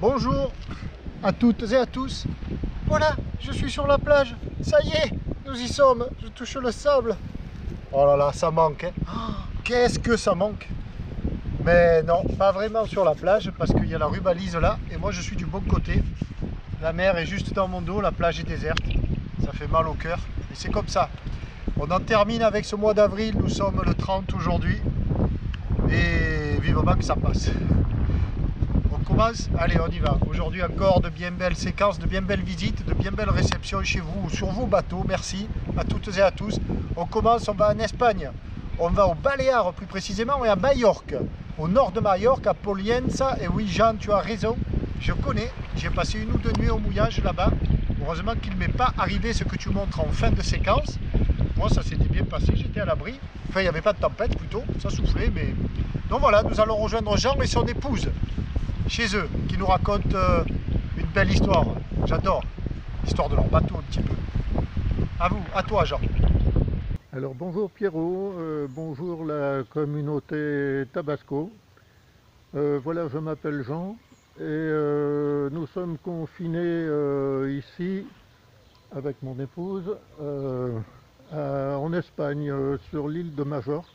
Bonjour à toutes et à tous. Voilà, je suis sur la plage. Ça y est, nous y sommes. Je touche le sable. Oh là là, ça manque. Hein. Oh, qu'est-ce que ça manque. Mais non, pas vraiment sur la plage parce qu'il y a la rue Balise là. Et moi, je suis du bon côté. La mer est juste dans mon dos. La plage est déserte. Ça fait mal au cœur. Et c'est comme ça. On en termine avec ce mois d'avril. Nous sommes le 30 aujourd'hui. Et vivement que ça passe. On commence, allez on y va. Aujourd'hui encore de bien belles séquences, de bien belles visites, de bien belles réceptions chez vous ou sur vos bateaux. Merci à toutes et à tous. On commence, on va en Espagne. On va aux Baléares plus précisément et à Majorque. Au nord de Majorque, à Polienza. Et oui Jean, tu as raison, je connais. J'ai passé une ou deux nuits au mouillage là-bas. Heureusement qu'il ne m'est pas arrivé ce que tu montres en fin de séquence. Moi ça s'était bien passé, j'étais à l'abri. Enfin il n'y avait pas de tempête plutôt, ça soufflait mais... Donc voilà, nous allons rejoindre Jean et son épouse chez eux, qui nous racontent une belle histoire. J'adore l'histoire de leur bateau un petit peu. À vous, à toi Jean. Alors bonjour Pierrot, bonjour la communauté Tabasco. Voilà, je m'appelle Jean et nous sommes confinés ici avec mon épouse en Espagne, sur l'île de Majorque,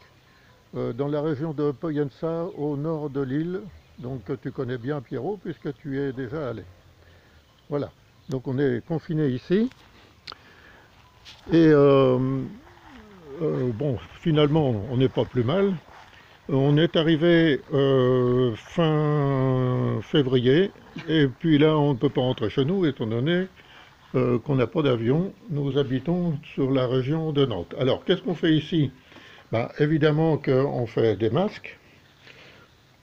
dans la région de Pollença, au nord de l'île. Donc tu connais bien Pierrot puisque tu y es déjà allé. Voilà, donc on est confinés ici et bon, finalement on n'est pas plus mal. On est arrivé fin février et puis là on ne peut pas rentrer chez nous étant donné qu'on n'a pas d'avion. Nous habitons sur la région de Nantes. Alors qu'est-ce qu'on fait ici? Ben, évidemment qu'on fait des masques.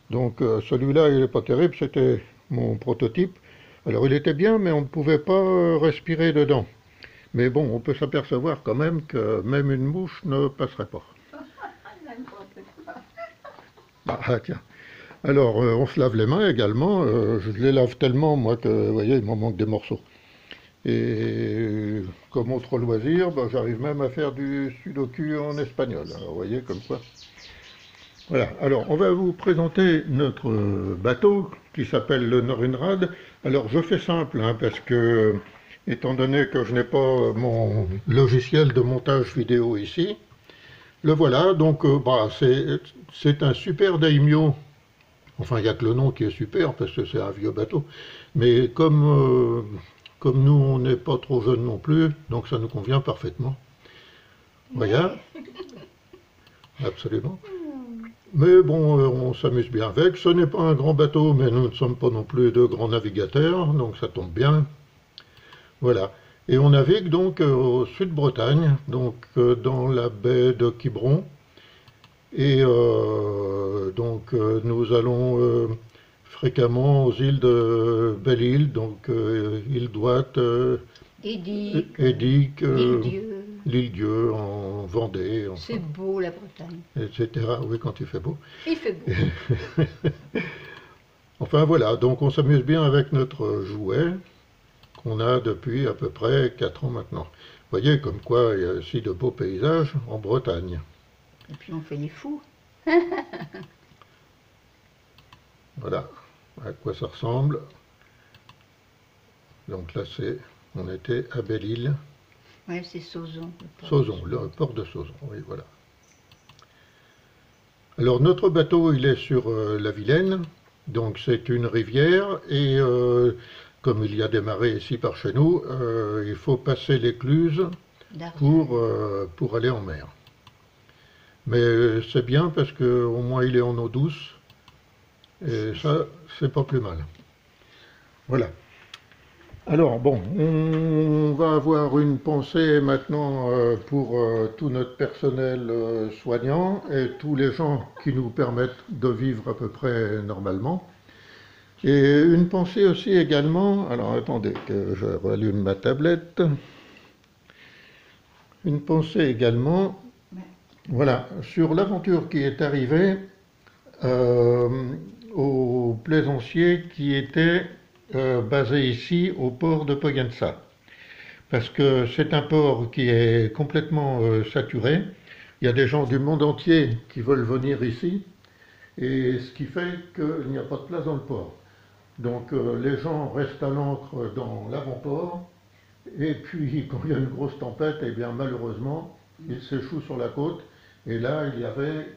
Donc celui-là il n'est pas terrible, c'était mon prototype. Alors il était bien mais on ne pouvait pas respirer dedans. Mais bon, on peut s'apercevoir quand même que même une mouche ne passerait pas. Ah tiens. Alors on se lave les mains également. Je les lave tellement moi que vous voyez il m'en manque des morceaux. Et comme autre loisir, ben, j'arrive même à faire du sudoku en espagnol. Alors, vous voyez comme quoi. Voilà, alors on va vous présenter notre bateau qui s'appelle le Norinrad. Alors je fais simple hein, parce que étant donné que je n'ai pas mon logiciel de montage vidéo ici, le voilà, donc bah, c'est un super daimyo. Enfin il n'y a que le nom qui est super parce que c'est un vieux bateau, mais comme nous on n'est pas trop jeunes non plus, donc ça nous convient parfaitement. Voilà, absolument. Mais bon, on s'amuse bien avec. Ce n'est pas un grand bateau, mais nous ne sommes pas non plus de grands navigateurs, donc ça tombe bien. Voilà. Et on navigue donc au sud-Bretagne, donc dans la baie de Quiberon. Et donc nous allons fréquemment aux îles de Belle-Île, donc île d'Ouate, Édic, l'île-Dieu en Vendée. Enfin, c'est beau la Bretagne. Etc. Oui, quand il fait beau. Il fait beau. Enfin voilà, donc on s'amuse bien avec notre jouet qu'on a depuis à peu près 4 ans maintenant. Vous voyez comme quoi il y a aussi de beaux paysages en Bretagne. Et puis on fait les fous. Voilà à quoi ça ressemble. Donc là on était à Belle-Île. Oui, c'est Sauzon. Sauzon, le port de Sauzon, oui voilà. Alors notre bateau il est sur la Vilaine, donc c'est une rivière et comme il y a des marées ici par chez nous, il faut passer l'écluse pour aller en mer. Mais c'est bien parce qu'au moins il est en eau douce et ça c'est pas plus mal. Voilà. Alors bon, on va avoir une pensée maintenant pour tout notre personnel soignant et tous les gens qui nous permettent de vivre à peu près normalement. Et une pensée aussi également, alors attendez que je rallume ma tablette, une pensée également, voilà, sur l'aventure qui est arrivée aux plaisanciers qui étaient basés ici au port de Pollença. Parce que c'est un port qui est complètement saturé, il y a des gens du monde entier qui veulent venir ici, et ce qui fait qu'il n'y a pas de place dans le port. Donc les gens restent à l'ancre dans l'avant-port, et puis quand il y a une grosse tempête, eh bien malheureusement, ils s'échouent sur la côte. Et là, il y avait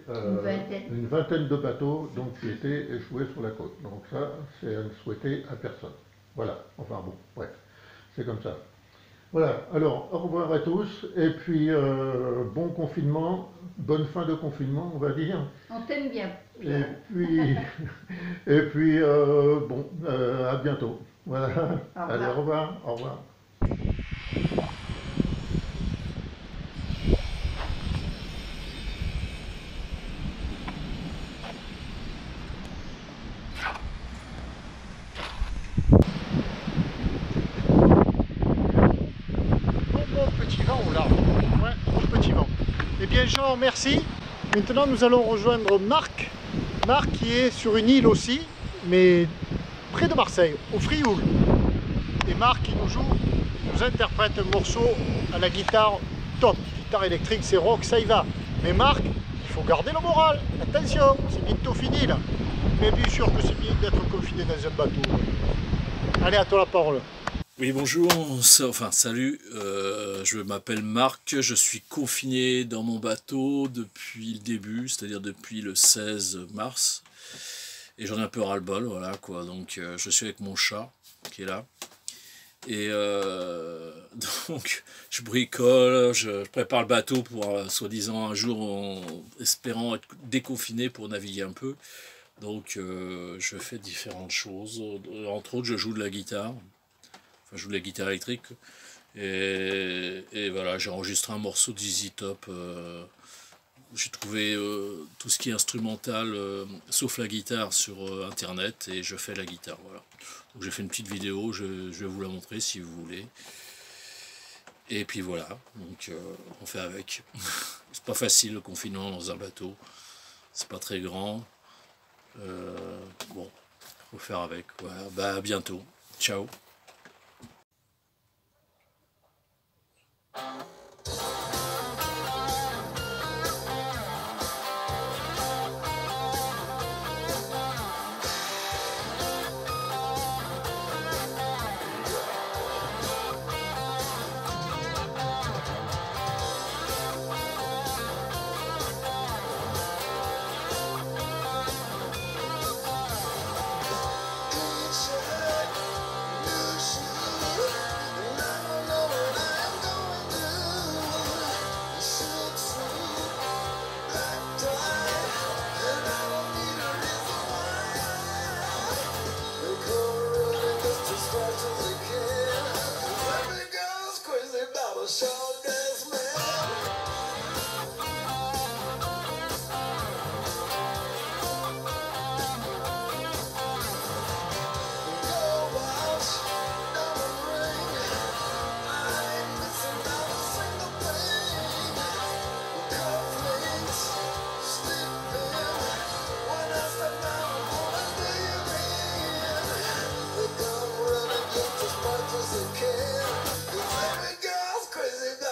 une vingtaine de bateaux donc, qui étaient échoués sur la côte. Donc ça, c'est à ne souhaiter à personne. Voilà, enfin bon, bref, c'est comme ça. Voilà, alors au revoir à tous, et puis bon confinement, bonne fin de confinement, on va dire. On t'aime bien. Et puis, et puis bon, à bientôt. Voilà, Au revoir. allez, au revoir, au revoir. Bon petit vent au large. Ouais, bon petit vent. Eh bien Jean, merci. Maintenant nous allons rejoindre Marc. Marc qui est sur une île aussi, mais près de Marseille, au Frioul. Et Marc il nous interprète un morceau à la guitare top. Guitare électrique, c'est rock, ça y va. Mais Marc, il faut garder le moral. Attention, c'est bientôt fini là. Mais bien sûr que c'est bien d'être confiné dans un bateau. Allez, à toi la parole. Oui, bonjour, salut, je m'appelle Marc, je suis confiné dans mon bateau depuis le début, c'est-à-dire depuis le 16 mars, et j'en ai un peu ras-le-bol, voilà quoi, donc je suis avec mon chat qui est là, et donc je bricole, je prépare le bateau pour soi-disant un jour, espérant être déconfiné pour naviguer un peu, donc je fais différentes choses, entre autres je joue de la guitare. Enfin, je joue de la guitare électrique et voilà, j'ai enregistré un morceau de ZZ Top. J'ai trouvé tout ce qui est instrumental sauf la guitare sur internet et je fais la guitare. Voilà. Donc j'ai fait une petite vidéo, je vais vous la montrer si vous voulez. Et puis voilà, donc on fait avec. C'est pas facile le confinement dans un bateau, c'est pas très grand. Bon, faut faire avec. Voilà. Bah, à bientôt. Ciao. Just as a kid, every girl's crazy.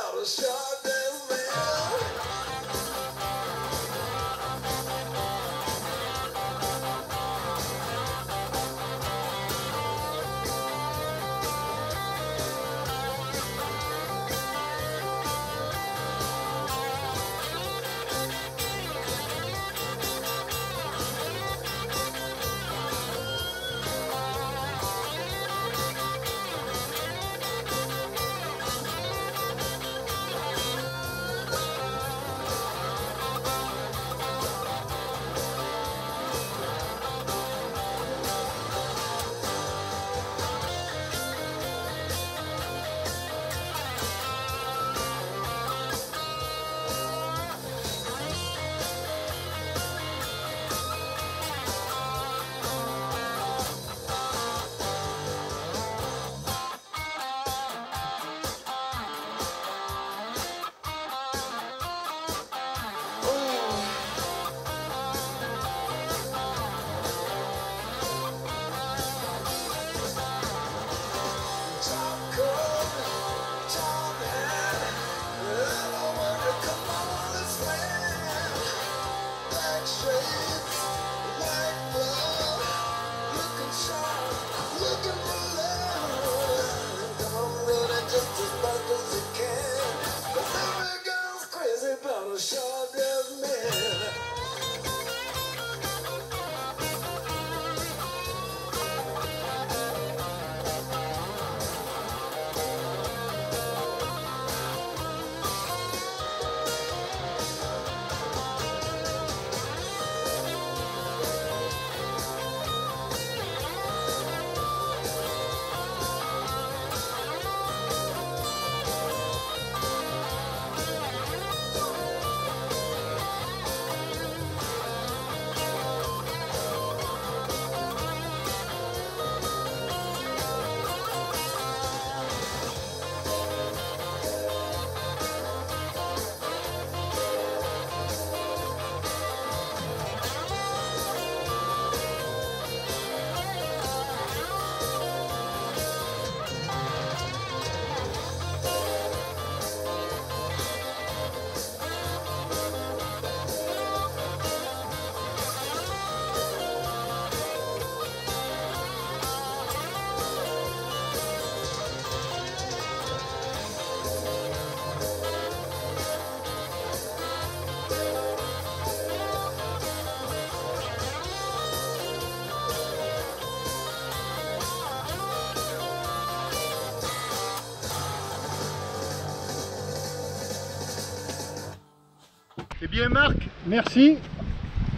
Eh bien Marc, merci,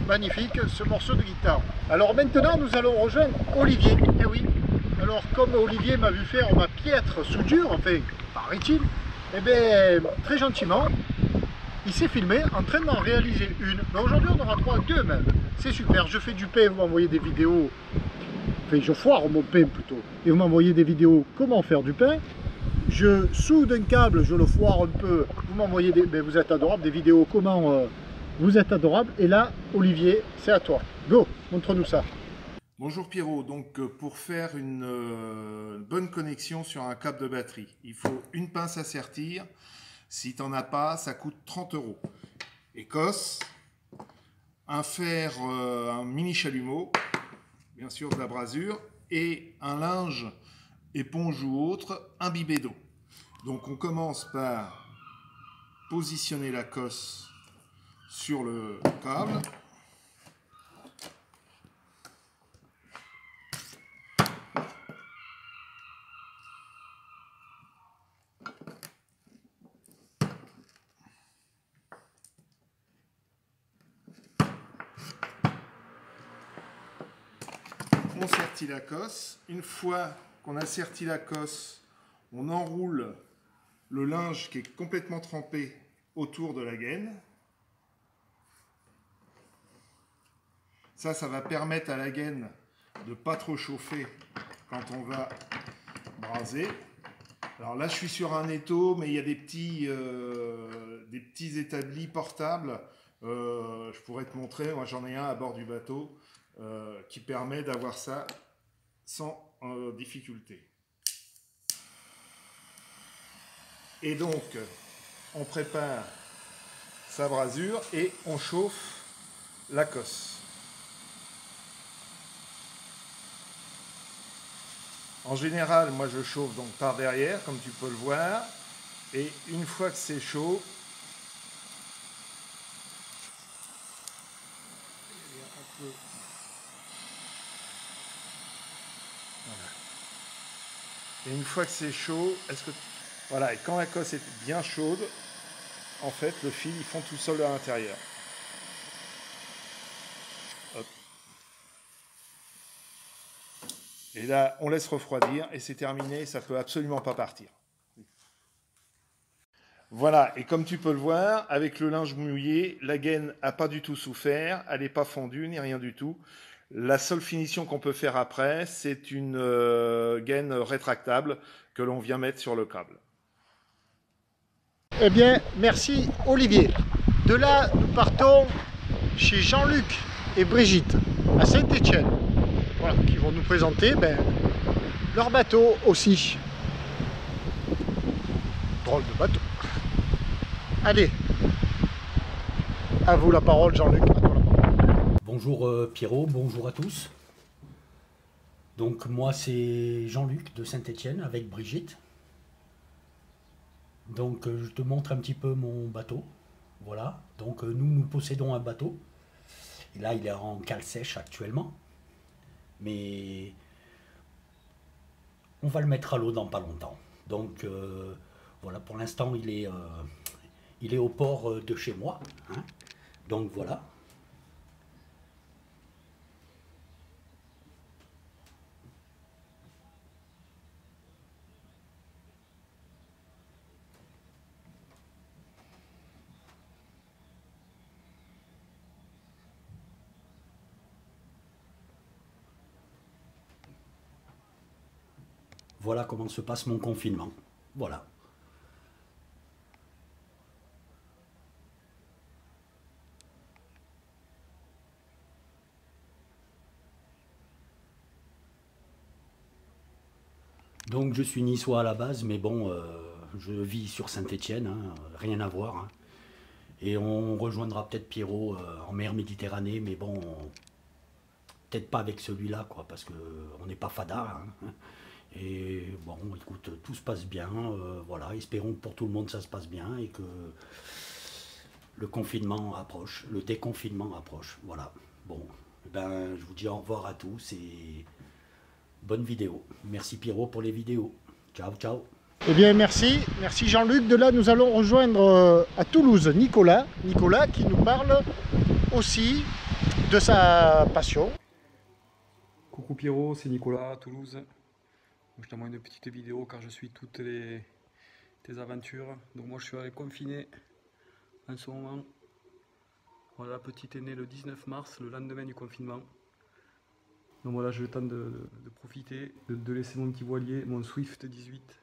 magnifique ce morceau de guitare. Alors maintenant nous allons rejoindre Olivier, eh oui. Alors comme Olivier m'a vu faire ma piètre soudure, enfin paraît-il, eh bien très gentiment, il s'est filmé en train d'en réaliser une. Mais aujourd'hui on aura droit à deux même, c'est super, je fais du pain, vous m'envoyez des vidéos, enfin je foire mon pain plutôt, et vous m'envoyez des vidéos comment faire du pain. Je soude un câble, je le foire un peu, vous m'envoyez des... Ben vous êtes adorable, des vidéos comment vous êtes adorable. Et là, Olivier, c'est à toi. Go, montre-nous ça. Bonjour Pierrot, donc pour faire une bonne connexion sur un câble de batterie, il faut une pince à sertir. Si tu n'en as pas, ça coûte 30 €. Écosse, un fer, un mini chalumeau, bien sûr de la brasure, et un linge éponge ou autre, imbibé d'eau. Donc on commence par positionner la cosse sur le câble. On sertit la cosse. Une fois qu'on a serti la cosse, on enroule le linge qui est complètement trempé autour de la gaine. Ça va permettre à la gaine de ne pas trop chauffer quand on va braser. Alors là, je suis sur un étau, mais il y a des petits établis portables. Je pourrais te montrer, moi j'en ai un à bord du bateau qui permet d'avoir ça sans difficulté. Et donc, on prépare sa brasure et on chauffe la cosse. En général, moi je chauffe donc par derrière, comme tu peux le voir, et une fois que c'est chaud, et une fois que c'est chaud, voilà, et quand la cosse est bien chaude, en fait, le fil, ils font tout seul à l'intérieur. Hop. Et là, on laisse refroidir et c'est terminé, ça peut absolument pas partir. Voilà, et comme tu peux le voir, avec le linge mouillé, la gaine n'a pas du tout souffert, elle n'est pas fondue ni rien du tout. La seule finition qu'on peut faire après, c'est une gaine rétractable que l'on vient mettre sur le câble. Eh bien, merci Olivier. De là, nous partons chez Jean-Luc et Brigitte à Saint-Étienne. Voilà, qui vont nous présenter leur bateau aussi. Drôle de bateau. Allez, à vous la parole Jean-Luc. Bonjour Pierrot, bonjour à tous. Donc moi c'est Jean-Luc de Saint-Étienne avec Brigitte. Donc je te montre un petit peu mon bateau. Voilà, donc nous possédons un bateau. Et là il est en cale sèche actuellement. Mais on va le mettre à l'eau dans pas longtemps. Donc voilà, pour l'instant il est au port de chez moi. Hein. Donc voilà. Voilà comment se passe mon confinement. Voilà. Donc je suis niçois à la base, mais bon, je vis sur Saint-Étienne, hein, rien à voir. Hein. Et on rejoindra peut-être Pierrot en mer Méditerranée, mais bon, peut-être pas avec celui-là, quoi, parce qu'on n'est pas fada. Hein. Et bon, écoute, tout se passe bien, voilà, espérons que pour tout le monde ça se passe bien et que le confinement approche, le déconfinement approche, voilà. Bon, ben, je vous dis au revoir à tous et bonne vidéo. Merci Pierrot pour les vidéos. Ciao, ciao. Eh bien merci Jean-Luc. De là nous allons rejoindre à Toulouse Nicolas qui nous parle aussi de sa passion. Coucou Pierrot, c'est Nicolas à Toulouse. Je t'envoie une petite vidéo car je suis toutes tes aventures. Donc moi je suis confiné en ce moment. Voilà, la petite est née le 19 mars, le lendemain du confinement. Donc voilà, j'ai le temps de profiter, de laisser mon petit voilier, mon Swift 18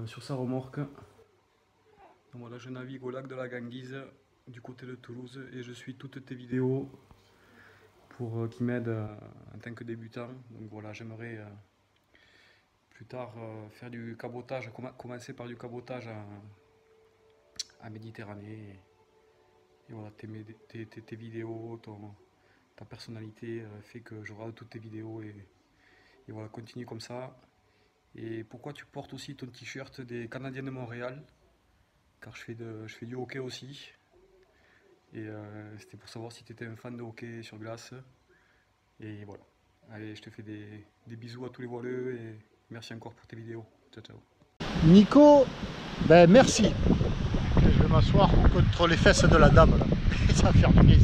sur sa remorque. Donc voilà, je navigue au lac de la Ganguise du côté de Toulouse et je suis toutes tes vidéos pour qui m'aident en tant que débutant. Donc voilà, j'aimerais plus tard faire du cabotage, commencer par du cabotage en Méditerranée. Et voilà, tes vidéos, ta personnalité fait que je regarde toutes tes vidéos et voilà, continue comme ça. Et pourquoi tu portes aussi ton t-shirt des Canadiens de Montréal? Car je fais du hockey aussi. Et c'était pour savoir si tu étais un fan de hockey sur glace. Et voilà. Allez, je te fais des bisous à tous les voileux et merci encore pour tes vidéos. Ciao, ciao. Nico, ben merci. Je vais m'asseoir contre les fesses de la dame là. Ça va faire du bien.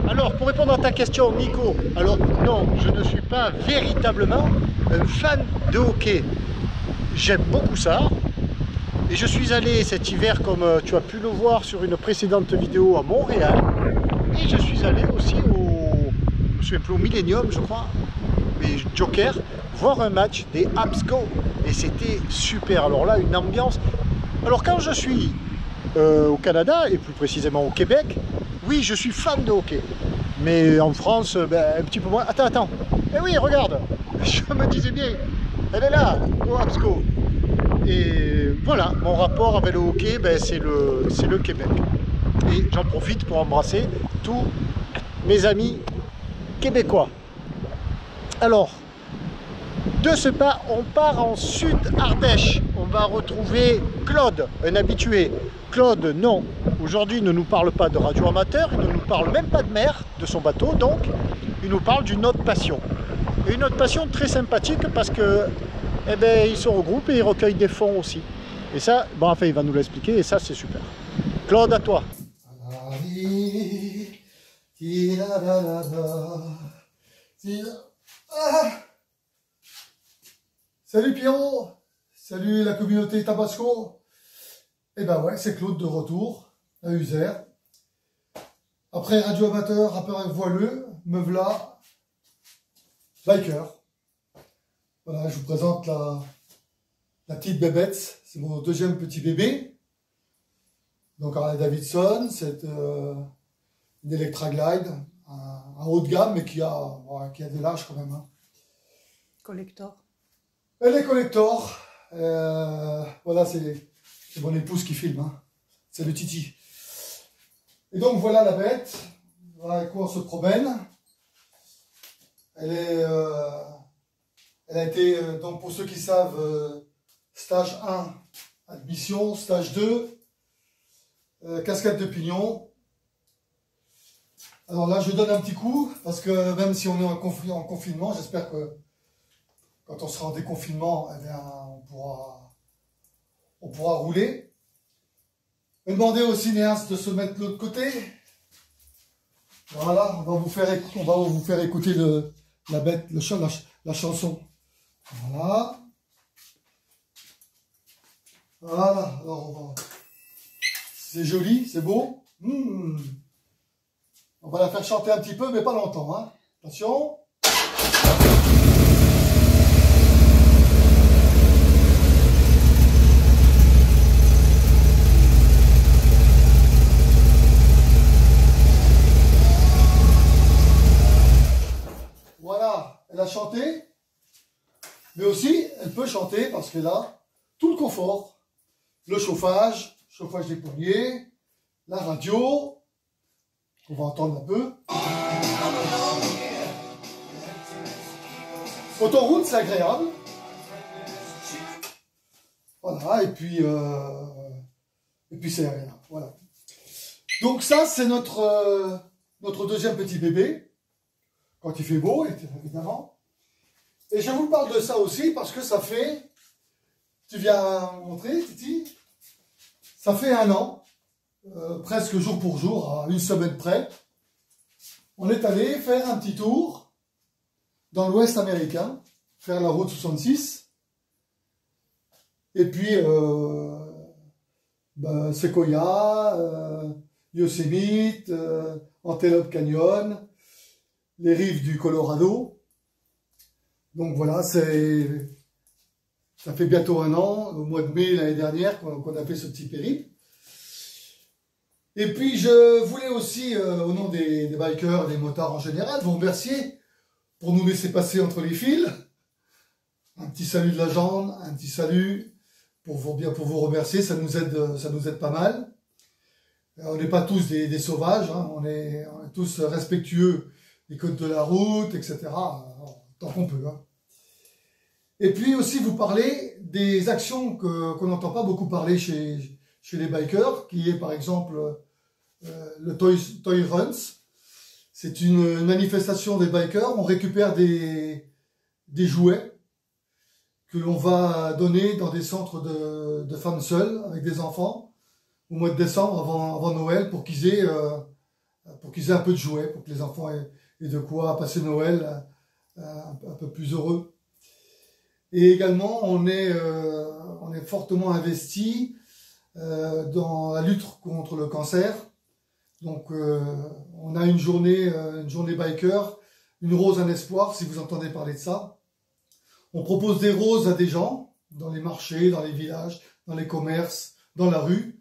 Alors, pour répondre à ta question, Nico, alors non, je ne suis pas véritablement un fan de hockey. J'aime beaucoup ça. Et je suis allé cet hiver, comme tu as pu le voir sur une précédente vidéo, à Montréal. Et je suis allé aussi au Millennium, je crois, mais Joker, voir un match des Habs Go. Et c'était super. Alors là, une ambiance. Alors quand je suis au Canada, et plus précisément au Québec, oui, je suis fan de hockey. Mais en France, ben, un petit peu moins. Attends. Eh oui, regarde. Je me disais bien. Elle est là, au Habs Go. Et voilà, mon rapport avec le hockey, ben, c'est le Québec. Et j'en profite pour embrasser tous mes amis québécois. Alors, de ce pas, on part en Sud-Ardèche. On va retrouver Claude, un habitué. Claude, non, aujourd'hui il ne nous parle pas de radio amateur, il ne nous parle même pas de mer, de son bateau, donc il nous parle d'une autre passion. Et une autre passion très sympathique parce que, eh ben, il se regroupe et il recueille des fonds aussi. Et ça, bon, enfin, il va nous l'expliquer et ça, c'est super. Claude, à toi. Salut Pierrot, salut la communauté Tabasco. Et ben ouais, c'est Claude de retour à User. Après radio amateur, rappeur voileux, me v'là biker. Voilà, je vous présente la petite bébête, c'est mon deuxième petit bébé. Donc Harley Davidson, c'est une Electra Glide, un haut de gamme, mais qui a de l'âge quand même. Hein. Collector. Elle est collector. Voilà, c'est mon épouse qui filme. Hein. C'est le Titi. Et donc voilà la bête. Voilà avec quoi on se promène. Elle est Elle a été, donc pour ceux qui savent, stage 1, admission, stage 2, cascade de pignon. Alors là, je donne un petit coup, parce que même si on est en confinement, j'espère que quand on sera en déconfinement, eh bien, on pourra rouler. Je vais demander aux cinéastes de se mettre de l'autre côté. Voilà, on va vous faire écouter la chanson. Voilà. Voilà, alors c'est joli, c'est beau. On va la faire chanter un petit peu, mais pas longtemps, hein. Attention. Voilà, elle a chanté, mais aussi elle peut chanter parce qu'elle a tout le confort, le chauffage des poignets, la radio, on va entendre un peu. Autoroute, c'est agréable. Voilà, et puis c'est agréable. Voilà. Donc ça, c'est notre deuxième petit bébé. Quand il fait beau, évidemment. Et je vous parle de ça aussi parce que ça fait, tu viens montrer, Titi, ça fait 1 an, presque jour pour jour, à 1 semaine près, on est allé faire un petit tour dans l'Ouest américain, faire la route 66, et puis Sequoia, Yosemite, Antelope Canyon, les rives du Colorado. Donc voilà, ça fait bientôt 1 an, au mois de mai l'année dernière, qu'on a fait ce petit périple. Et puis je voulais aussi, au nom des bikers, des motards en général, vous remercier pour nous laisser passer entre les fils. Un petit salut de la jambe, un petit salut pour vous remercier, ça nous aide pas mal. On n'est pas tous des sauvages, hein, on est tous respectueux des codes de la route, etc. Tant qu'on peut. Hein. Et puis aussi vous parler des actions qu'on n'entend pas beaucoup parler chez les bikers, qui est par exemple le Toy Runs. C'est une manifestation des bikers, on récupère des jouets que l'on va donner dans des centres de femmes seules avec des enfants au mois de décembre avant Noël pour qu'ils aient un peu de jouets, pour que les enfants aient de quoi passer Noël un peu plus heureux. Et également, on est fortement investi dans la lutte contre le cancer. Donc, on a une journée biker, une rose, un espoir, si vous entendez parler de ça. On propose des roses à des gens, dans les marchés, dans les villages, dans les commerces, dans la rue,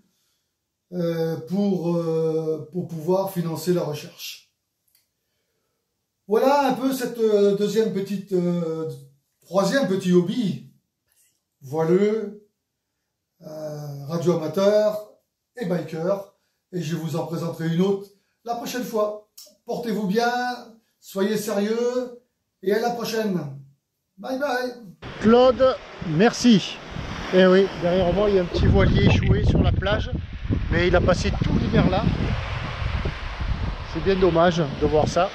pour pouvoir financer la recherche. Voilà un peu cette troisième petit hobby, voileux, radio amateur et biker. Et je vous en présenterai une autre la prochaine fois. Portez-vous bien, soyez sérieux et à la prochaine. Bye bye. Claude, merci. Eh oui, derrière moi il y a un petit voilier échoué sur la plage, mais il a passé tout l'hiver là. C'est bien dommage de voir ça.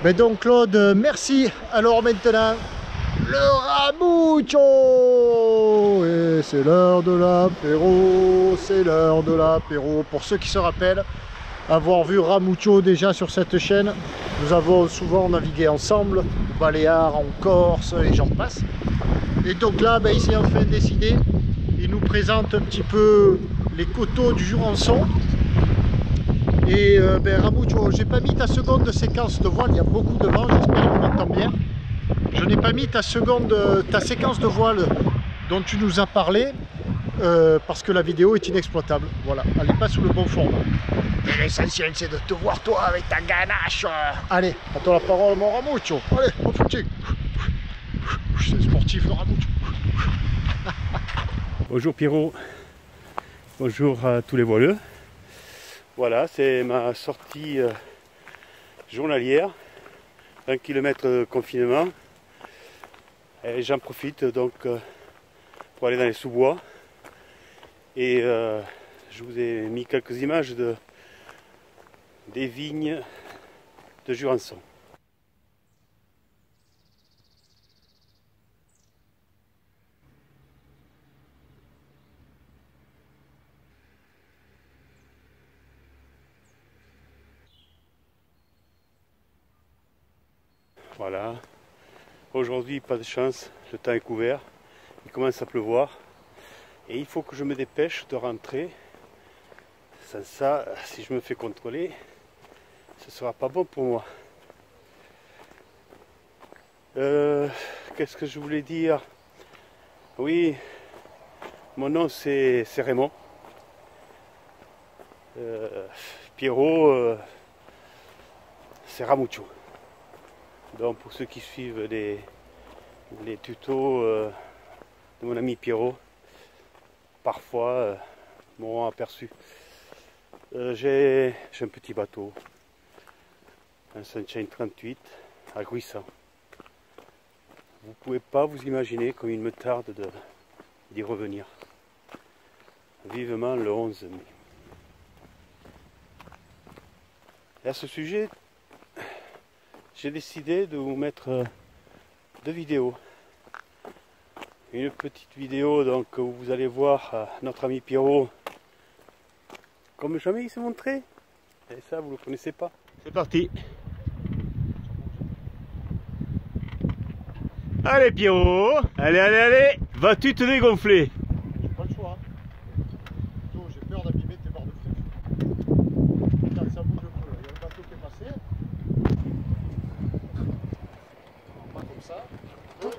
Mais donc Claude, merci. Alors maintenant, le Ramucho. Et c'est l'heure de l'apéro, c'est l'heure de l'apéro. Pour ceux qui se rappellent avoir vu Ramucho déjà sur cette chaîne, nous avons souvent navigué ensemble, au Baléares, en Corse et j'en passe. Et donc là, il s'est enfin décidé. Il nous présente un petit peu les coteaux du Jurançon. Et Ramucho, j'ai pas mis ta seconde de séquence de voile, il y a beaucoup de vent, j'espère qu'on m'entend bien. Je n'ai pas mis ta séquence de voile dont tu nous as parlé parce que la vidéo est inexploitable. Voilà, elle n'est pas sous le bon format. Mais l'essentiel c'est de te voir toi avec ta ganache. Allez, à toi la parole mon Ramucho. Allez, on footing. C'est sportif le Ramucho. Bonjour Pierrot, bonjour à tous les voileux. Voilà, c'est ma sortie journalière, 1 km de confinement. Et j'en profite donc pour aller dans les sous-bois. Et je vous ai mis quelques images des vignes de Jurançon. Voilà, aujourd'hui pas de chance, le temps est couvert, il commence à pleuvoir et il faut que je me dépêche de rentrer. Sans ça, si je me fais contrôler, ce sera pas bon pour moi. Qu'est-ce que je voulais dire? Oui, mon nom c'est Raymond. Pierrot, c'est Ramucho. Donc pour ceux qui suivent les tutos de mon ami Pierrot, parfois m'auront aperçu. J'ai un petit bateau, un Sunshine 38 à Gruissant. Vous ne pouvez pas vous imaginer comme il me tarde d'y revenir. Vivement le 11 mai. Et à ce sujet, j'ai décidé de vous mettre deux vidéos. Une petite vidéo donc où vous allez voir notre ami Pierrot comme jamais il s'est montré. Et ça vous ne le connaissez pas. C'est parti. Allez Pierrot, allez, allez, allez, vas-tu te dégonfler? J'ai pas le choix. Plutôt, j'ai peur d'abîmer tes barres de flèche. Regarde, ça bouge un peu là. Il y a le bateau qui est passé. Pas comme ça. Deux.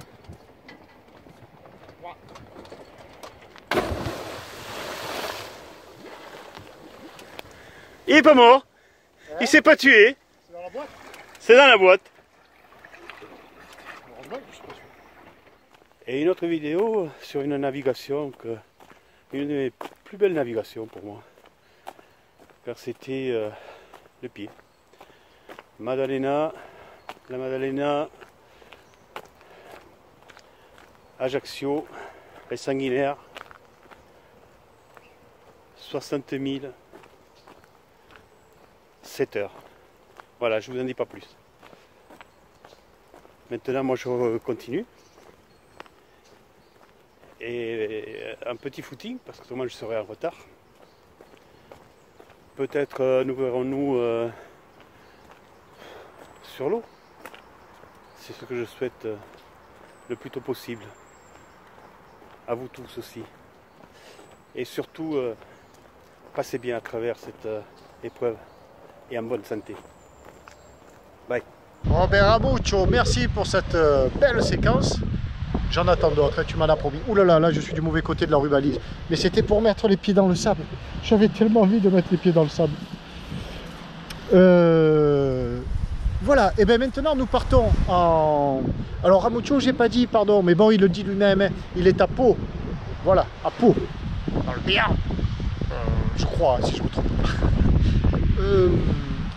Trois. Il est pas mort, Ouais. il s'est pas tué. C'est dans la boîte? C'est dans la boîte. Heureusement que je suis pas sûr. Et une autre vidéo sur une navigation, une des plus belles navigations pour moi. Car c'était le pied. Maddalena, la Maddalena, Ajaccio, les Sanguinaires, 60 000, 7 heures. Voilà, je vous en dis pas plus. Maintenant, moi je continue. Et un petit footing, parce que autrement je serai en retard. Peut-être nous verrons-nous sur l'eau. C'est ce que je souhaite le plus tôt possible. À vous tous aussi. Et surtout, passez bien à travers cette épreuve et en bonne santé. Bye. Bon ben Ramucho, merci pour cette belle séquence. J'en attends d'autres, tu m'en as promis. Ouh là là, là je suis du mauvais côté de la rubalise. Mais c'était pour mettre les pieds dans le sable. J'avais tellement envie de mettre les pieds dans le sable. Voilà, et bien maintenant nous partons en... Alors Ramucho, j'ai pas dit, pardon, mais bon, il le dit lui-même, hein, il est à Pau. Voilà, à Pau. Dans le Béarn. Je crois, si je ne me trompe pas.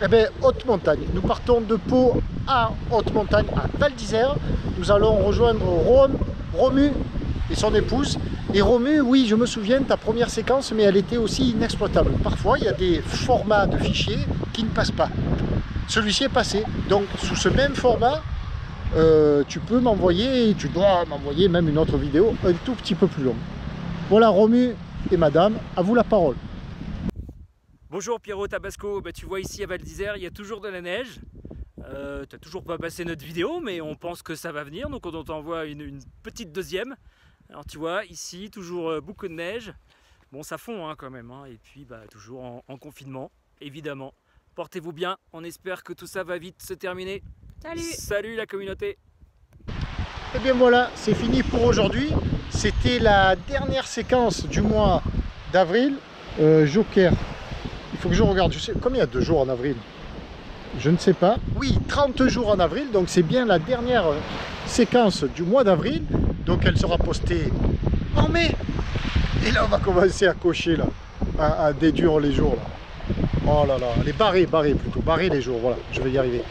Eh bien, haute montagne. Nous partons de Pau à haute montagne, à Val d'Isère. Nous allons rejoindre Romu et son épouse. Et Romu, oui, je me souviens de ta première séquence, mais elle était aussi inexploitable. Parfois, il y a des formats de fichiers qui ne passent pas. Celui-ci est passé. Donc, sous ce même format, tu peux m'envoyer, tu dois m'envoyer même une autre vidéo un tout petit peu plus longue. Voilà, Romu et madame, à vous la parole. Bonjour Pierrot Tabasco, tu vois ici à Val d'Isère, il y a toujours de la neige. T'as toujours pas passé notre vidéo, mais on pense que ça va venir, donc on t'envoie une petite deuxième. Alors tu vois, ici, toujours beaucoup de neige. Bon, ça fond hein, quand même, hein. Et puis toujours en confinement, évidemment. Portez-vous bien, on espère que tout ça va vite se terminer. Salut! Salut la communauté! Et bien voilà, c'est fini pour aujourd'hui. C'était la dernière séquence du mois d'avril. Joker. Il faut que je regarde, je sais combien il y a de jours en avril? Je ne sais pas. Oui, 30 jours en avril, donc c'est bien la dernière séquence du mois d'avril. Donc elle sera postée en mai. Et là on va commencer à cocher là, à déduire les jours là. Oh là là, les barrer plutôt, barrer les jours, voilà, je vais y arriver.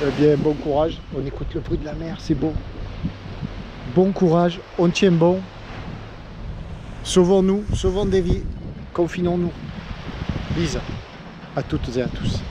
Eh bien, bon courage. On écoute le bruit de la mer, c'est beau. Bon courage, on tient bon. Sauvons-nous, sauvons des vies. Confinons-nous. Bise à toutes et à tous.